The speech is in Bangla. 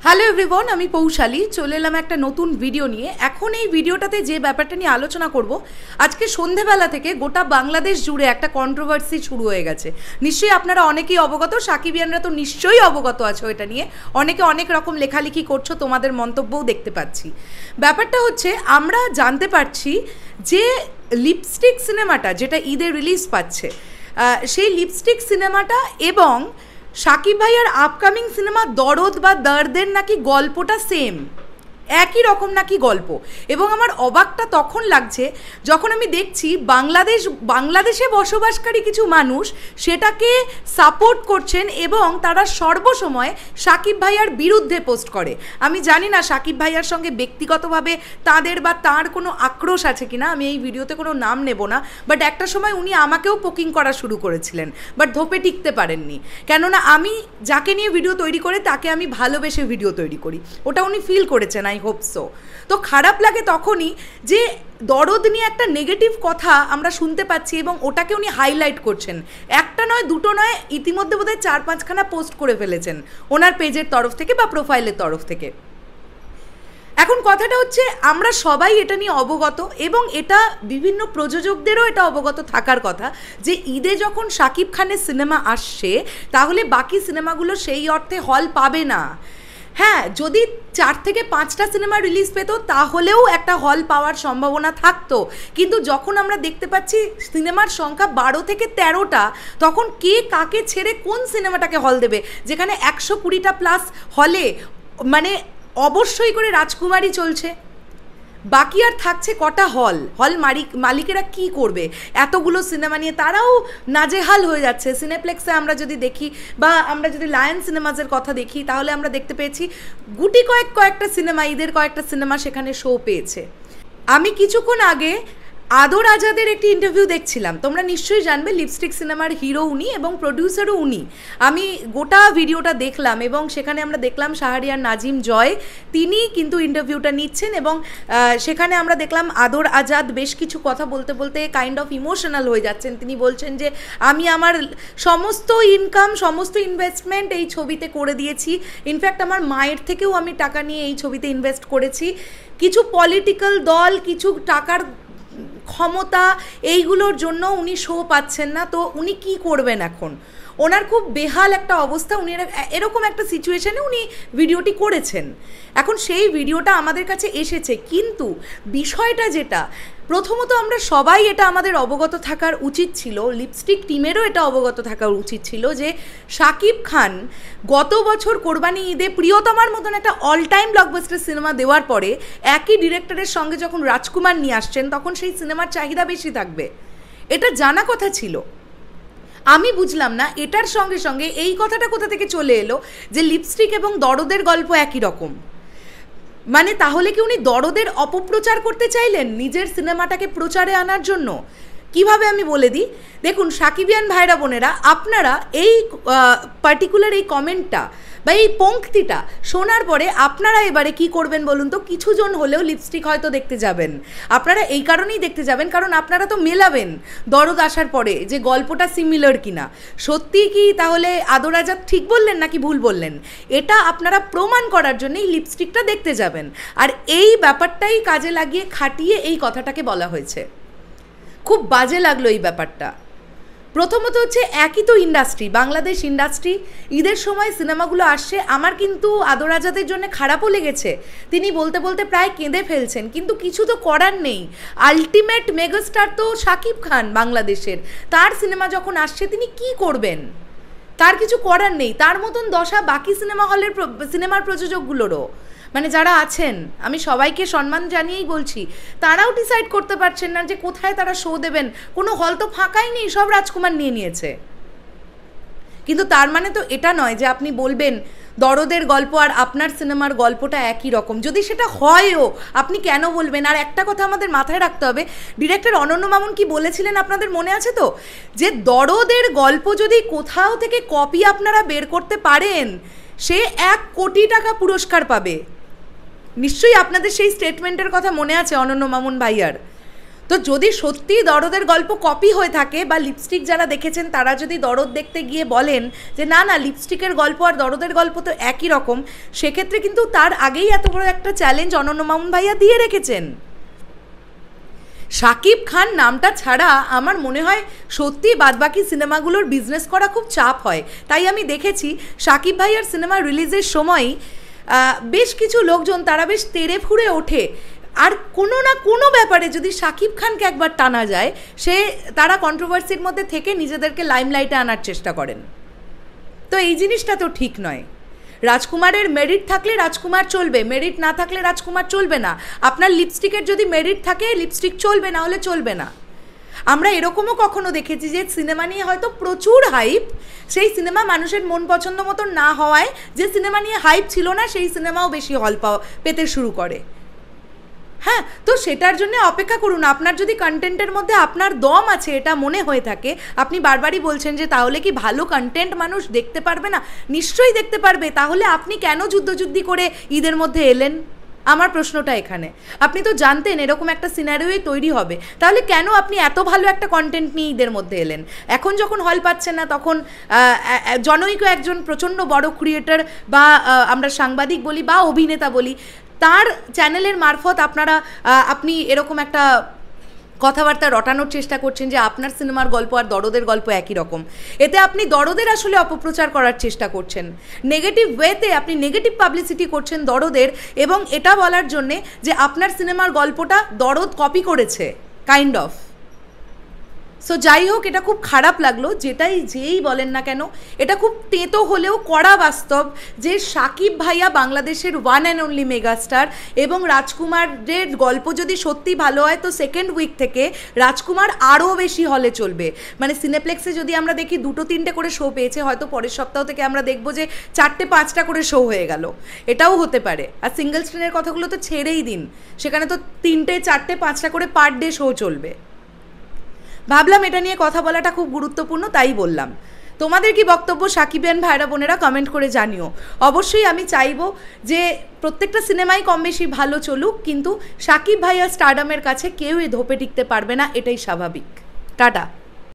হ্যালো এভরিওয়ান, আমি পৌশালী চলে এলাম একটা নতুন ভিডিও নিয়ে। এখন এই ভিডিওটাতে যে ব্যাপারটা নিয়ে আলোচনা করব, আজকে সন্ধেবেলা থেকে গোটা বাংলাদেশ জুড়ে একটা কন্ট্রোভার্সি শুরু হয়ে গেছে। নিশ্চয়ই আপনারা অনেকেই অবগত, সাকিবিয়ানরা তো নিশ্চয়ই অবগত আছো এটা নিয়ে, অনেকে অনেক রকম লেখালেখি করছো, তোমাদের মন্তব্যও দেখতে পাচ্ছি। ব্যাপারটা হচ্ছে, আমরা জানতে পারছি যে লিপস্টিক সিনেমাটা যেটা ঈদে রিলিজ পাচ্ছে, সেই লিপস্টিক সিনেমাটা এবং শাকিব ভাইয়ার আপকামিং সিনেমা দরদ বা দর্দের নাকি গল্পটা সেম, একই রকম নাকি গল্প। এবং আমার অবাকটা তখন লাগছে যখন আমি দেখছি বাংলাদেশে বসবাসকারী কিছু মানুষ সেটাকে সাপোর্ট করছেন এবং তারা সর্বসময় শাকিব ভাইয়ার বিরুদ্ধে পোস্ট করে। আমি জানি না শাকিব ভাইয়ার সঙ্গে ব্যক্তিগতভাবে তাদের বা তার কোনো আক্রোশ আছে কিনা, আমি এই ভিডিওতে কোনো নাম নেব না, বাট একটা সময় উনি আমাকেও পোকিং করা শুরু করেছিলেন, বাট ধোপে টিকতে পারেননি। কেননা আমি যাকে নিয়ে ভিডিও তৈরি করে তাকে আমি ভালোবেসে ভিডিও তৈরি করি, ওটা উনি ফিল করেছেন, আই হোপ সো। তো খারাপ লাগে তখনই যে দরদ নিয়ে একটা নেগেটিভ কথা আমরা শুনতে পাচ্ছি এবং ওটাকে উনি হাইলাইট করছেন। একটা নয়, দুটো নয়, ইতিমধ্যে বোধহয় 4-5খানা পোস্ট করে ফেলেছেন ওনার পেজের তরফ থেকে বা প্রোফাইলের তরফ থেকে। এখন কথাটা হচ্ছে, আমরা সবাই এটা নিয়ে অবগত এবং এটা বিভিন্ন প্রযোজকদেরও এটা অবগত থাকার কথা যে ঈদে যখন শাকিব খানের সিনেমা আসছে তাহলে বাকি সিনেমাগুলো সেই অর্থে হল পাবে না। হ্যাঁ, যদি 4 থেকে 5টা সিনেমা রিলিজ পেত তাহলেও একটা হল পাওয়ার সম্ভাবনা থাকতো, কিন্তু যখন আমরা দেখতে পাচ্ছি সিনেমার সংখ্যা 12 থেকে 13টা, তখন কে কাকে ছেড়ে কোন সিনেমাটাকে হল দেবে? যেখানে 120টা প্লাস হলে মানে অবশ্যই করে রাজকুমারী চলছে, বাকি আর থাকছে কটা হল মালিকেরা কি করবে এতগুলো সিনেমা নিয়ে? তারাও নাজেহাল হয়ে যাচ্ছে। সিনেপ্লেক্সে আমরা যদি দেখি বা আমরা যদি লায়ন সিনেমাসের কথা দেখি তাহলে আমরা দেখতে পেয়েছি গুটি কয়েকটা সিনেমা, ঈদের কয়েকটা সিনেমা সেখানে শো পেয়েছে। আমি কিছুক্ষণ আগে আদর আজাদের একটি ইন্টারভিউ দেখছিলাম, তোমরা নিশ্চয়ই জানবে লিপস্টিক সিনেমার হিরো উনি এবং প্রডিউসারও উনি। আমি গোটা ভিডিওটা দেখলাম এবং সেখানে আমরা দেখলাম শাহরিয়ার নাজিম জয় তিনি কিন্তু ইন্টারভিউটা নিচ্ছেন এবং সেখানে আমরা দেখলাম আদর আজাদ বেশ কিছু কথা বলতে বলতে কাইন্ড অফ ইমোশনাল হয়ে যাচ্ছেন। তিনি বলছেন যে আমি আমার সমস্ত ইনকাম, সমস্ত ইনভেস্টমেন্ট এই ছবিতে করে দিয়েছি, ইনফ্যাক্ট আমার মায়ের থেকেও আমি টাকা নিয়ে এই ছবিতে ইনভেস্ট করেছি। কিছু পলিটিক্যাল দল, কিছু টাকার ক্ষমতা, এইগুলোর জন্য উনি শো পাচ্ছেন না, তো উনি কি করবেন এখন? ওনার খুব বেহাল একটা অবস্থা, উনি এরকম একটা সিচুয়েশনে উনি ভিডিওটি করেছেন। এখন সেই ভিডিওটা আমাদের কাছে এসেছে, কিন্তু বিষয়টা যেটা, প্রথমত আমরা সবাই এটা আমাদের অবগত থাকার উচিত ছিল, লিপস্টিক টিমেরও এটা অবগত থাকা উচিত ছিল যে শাকিব খান গত বছর কোরবানি ঈদে প্রিয়তমার মতন একটা অল টাইম ব্লকবাস্টার সিনেমা দেওয়ার পরে একই ডিরেক্টরের সঙ্গে যখন রাজকুমার নিয়ে আসছেন তখন সেই সিনেমার চাহিদা বেশি থাকবে, এটা জানা কথা ছিল। আমি বুঝলাম না এটার সঙ্গে সঙ্গে এই কথাটা কোথা থেকে চলে এলো যে লিপস্টিক এবং দরদের গল্প একই রকম। মানে তাহলে কি উনি দরদের অপপ্রচার করতে চাইলেন নিজের সিনেমাটাকে প্রচারে আনার জন্য? কিভাবে আমি বলে দিই, দেখুন সাকিবিয়ান ভাইরা বোনেরা, আপনারা এই পার্টিকুলার এই কমেন্টটা বা এই পংক্তিটা শোনার পরে আপনারা এবারে কি করবেন বলুন তো? কিছুজন হলেও লিপস্টিক হয়তো দেখতে যাবেন। আপনারা এই কারণেই দেখতে যাবেন কারণ আপনারা তো মেলাবেন দরদ আসার পরে যে গল্পটা সিমিলার কিনা, সত্যিই কি তাহলে আদর আজাদ ঠিক বললেন নাকি ভুল বললেন, এটা আপনারা প্রমাণ করার জন্যই লিপস্টিকটা দেখতে যাবেন। আর এই ব্যাপারটাই কাজে লাগিয়ে খাটিয়ে এই কথাটাকে বলা হয়েছে। খুব বাজে লাগলো এই ব্যাপারটা। প্রথমত হচ্ছে একই তো ইন্ডাস্ট্রি, বাংলাদেশ ইন্ডাস্ট্রি, ঈদের সময় সিনেমাগুলো আসছে। আমার কিন্তু আদর আজাদের জন্য খারাপও লেগেছে, তিনি বলতে বলতে প্রায় কেঁদে ফেলছেন, কিন্তু কিছু তো করার নেই। আলটিমেট মেগাস্টার তো শাকিব খান বাংলাদেশের, তার সিনেমা যখন আসছে তিনি কি করবেন? তার কিছু করার নেই। তার মতন দশা বাকি সিনেমার প্রযোজকগুলোরও, মানে যারা আছেন, আমি সবাইকে সম্মান জানিয়েই বলছি, তারাও ডিসাইড করতে পারছেন না যে কোথায় তারা শো দেবেন। কোনো হল তো ফাঁকাই নেই, সব রাজকুমার নিয়ে নিয়েছে। কিন্তু তার মানে তো এটা নয় যে আপনি বলবেন দরদের গল্প আর আপনার সিনেমার গল্পটা একই রকম। যদি সেটা হয়ও আপনি কেন বলবেন? আর একটা কথা আমাদের মাথায় রাখতে হবে, ডিরেক্টর অনন্য মামুন কি বলেছিলেন আপনাদের মনে আছে তো, যে দরদের গল্প যদি কোথাও থেকে কপি আপনারা বের করতে পারেন সে 1 কোটি টাকা পুরস্কার পাবে। নিশ্চয়ই আপনাদের সেই স্টেটমেন্টের কথা মনে আছে অনন্য মামুন ভাইয়ার। তো যদি সত্যি দরদের গল্প কপি হয়ে থাকে বা লিপস্টিক যারা দেখেছেন তারা যদি দরদ দেখতে গিয়ে বলেন যে না না লিপস্টিকের গল্প আর দরদের গল্প তো একই রকম, সেক্ষেত্রে কিন্তু তার আগেই এত বড় একটা চ্যালেঞ্জ অনন্য মামুন ভাইয়া দিয়ে রেখেছেন। শাকিব খান নামটা ছাড়া আমার মনে হয় সত্যি বাদবাকি সিনেমাগুলোর বিজনেস করা খুব চাপ হয়। তাই আমি দেখেছি শাকিব ভাইয়ার সিনেমা রিলিজের সময় বেশ কিছু লোকজন তারা বেশ তেড়ে ফুঁড়ে ওঠে, আর কোনো না কোনো ব্যাপারে যদি শাকিব খানকে একবার টানা যায় তারা কন্ট্রোভার্সির মধ্যে থেকে নিজেদেরকে লাইমলাইটে আনার চেষ্টা করেন। তো এই জিনিসটা তো ঠিক নয়। রাজকুমারের মেরিট থাকলে রাজকুমার চলবে, মেরিট না থাকলে রাজকুমার চলবে না। আপনার লিপস্টিকের যদি মেরিট থাকে লিপস্টিক চলবে, না হলে চলবে না। আমরা এরকমও কখনো দেখেছি যে সিনেমা নিয়ে হয়তো প্রচুর হাইপ, সেই সিনেমা মানুষের মন পছন্দ মতো না হওয়ায় যে সিনেমা নিয়ে হাইপ ছিল না সেই সিনেমাও বেশি হল পেতে শুরু করে। হ্যাঁ, তো সেটার জন্য অপেক্ষা করুন। আপনার যদি কন্টেন্টের মধ্যে আপনার দম আছে এটা মনে হয়ে থাকে, আপনি বারবারই বলছেন যে তাহলে কি ভালো কন্টেন্ট মানুষ দেখতে পারবে না? নিশ্চয়ই দেখতে পারবে। তাহলে আপনি কেন যুদ্ধযুদ্ধি করে ঈদের মধ্যে এলেন? আমার প্রশ্নটা এখানে। আপনি তো জানতেন এরকম একটা সিনারিওই তৈরি হবে, তাহলে কেন আপনি এত ভালো একটা কন্টেন্ট নিয়ে ঈদের মধ্যে এলেন? এখন যখন হল পাচ্ছেন না তখন জনৈক একজন প্রচণ্ড বড় ক্রিয়েটর বা আমরা সাংবাদিক বলি বা অভিনেতা বলি, তার চ্যানেলের মারফত আপনি এরকম একটা কথাবার্তা রটানোর চেষ্টা করছেন যে আপনার সিনেমার গল্প আর দরদের গল্প একই রকম। এতে আপনি দরদের আসলে অপপ্রচার করার চেষ্টা করছেন, নেগেটিভ ওয়েতে আপনি নেগেটিভ পাবলিসিটি করছেন দরদের, এবং এটা বলার জন্যে যে আপনার সিনেমার গল্পটা দরদ কপি করেছে কাইন্ড অফ। সো যাই হোক, এটা খুব খারাপ লাগলো। যেই বলেন না কেন, এটা খুব তেতো হলেও কড়া বাস্তব যে শাকিব ভাইয়া বাংলাদেশের ওয়ান অ্যান্ড অনলি মেগাস্টার, এবং রাজকুমারের গল্প যদি সত্যি ভালো হয় তো সেকেন্ড উইক থেকে রাজকুমার আরও বেশি হলে চলবে। মানে সিনেপ্লেক্সে যদি আমরা দেখি 2-3টে করে শো পেয়েছে, হয়তো পরের সপ্তাহ থেকে আমরা দেখবো যে 4-5টা করে শো হয়ে গেল, এটাও হতে পারে। আর সিঙ্গেল স্ক্রিনের কথাগুলো তো ছেড়েই দিন, সেখানে তো 3টে 4টে 5টা করে পার ডে শো চলবে। ভাবলাম এটা নিয়ে কথা বলাটা খুব গুরুত্বপূর্ণ, তাই বললাম। তোমাদের কি বক্তব্য সাকিবিয়ান ভাইরা বোনেরা কমেন্ট করে জানিও। অবশ্যই আমি চাইবো যে প্রত্যেকটা সিনেমাই কম বেশি ভালো চলুক, কিন্তু সাকিব ভাইয়া স্টারডামের কাছে কেউই ধোপে টিকতে পারবে না, এটাই স্বাভাবিক। টাটা।